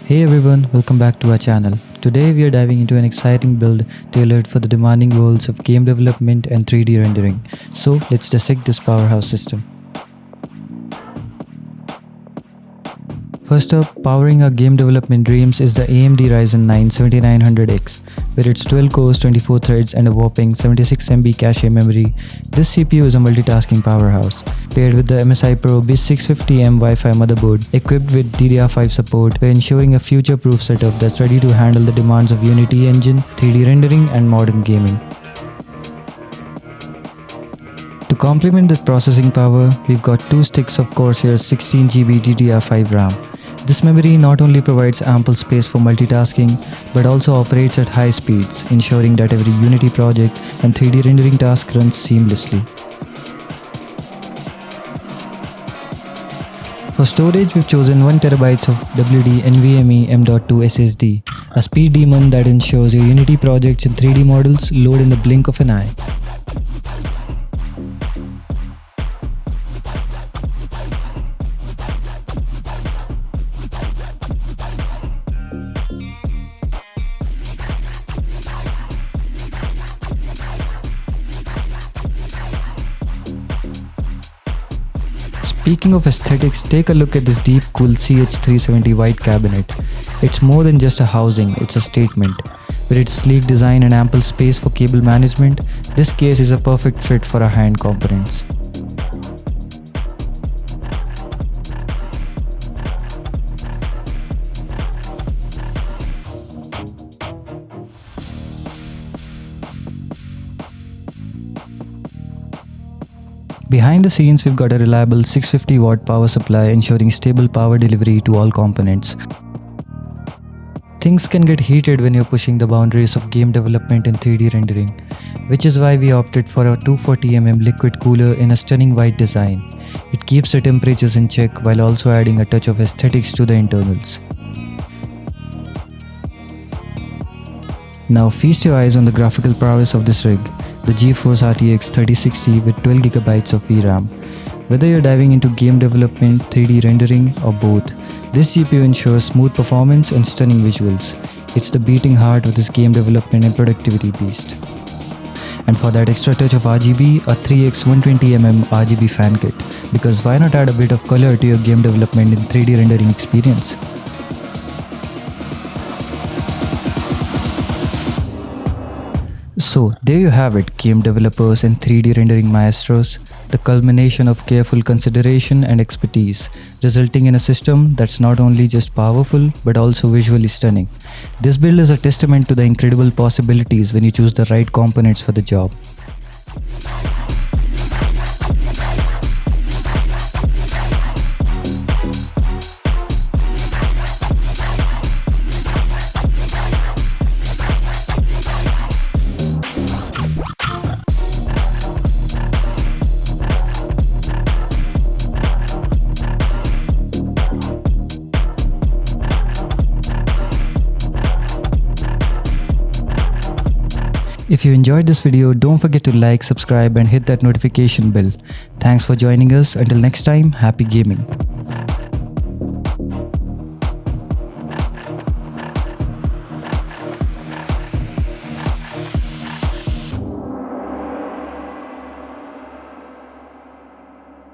Hey everyone, welcome back to our channel. Today we are diving into an exciting build tailored for the demanding worlds of game development and 3D rendering. So let's dissect this powerhouse system. First up, powering our game development dreams is the AMD Ryzen 9 7900X. With its 12 cores, 24 threads and a whopping 76 MB cache memory, this CPU is a multitasking powerhouse. Paired with the MSI Pro BIS650M Wi-Fi motherboard, equipped with DDR5 support, we're ensuring a future-proof setup that's ready to handle the demands of Unity engine, 3D rendering and modern gaming. To complement that processing power, we've got two sticks of Corsair's 16GB DDR5 RAM. This memory not only provides ample space for multitasking, but also operates at high speeds, ensuring that every Unity project and 3D rendering task runs seamlessly. For storage, we've chosen 1TB of WD NVMe M.2 SSD, a speed demon that ensures your Unity projects and 3D models load in the blink of an eye. Speaking of aesthetics, take a look at this deep, cool CH370 white cabinet. It's more than just a housing, it's a statement. With its sleek design and ample space for cable management, this case is a perfect fit for our high-end components. Behind the scenes, we've got a reliable 650 watt power supply ensuring stable power delivery to all components. Things can get heated when you're pushing the boundaries of game development and 3D rendering, which is why we opted for a 240mm liquid cooler in a stunning white design. It keeps the temperatures in check while also adding a touch of aesthetics to the internals. Now feast your eyes on the graphical prowess of this rig, the GeForce RTX 3060 with 12GB of VRAM. Whether you're diving into game development, 3D rendering or both, this GPU ensures smooth performance and stunning visuals. It's the beating heart of this game development and productivity beast. And for that extra touch of RGB, a 3x120mm RGB fan kit, because why not add a bit of color to your game development and 3D rendering experience? So there you have it, game developers and 3D rendering maestros, the culmination of careful consideration and expertise, resulting in a system that's not only just powerful but also visually stunning. This build is a testament to the incredible possibilities when you choose the right components for the job. If you enjoyed this video, don't forget to like, subscribe and hit that notification bell. Thanks for joining us. Until next time, happy gaming.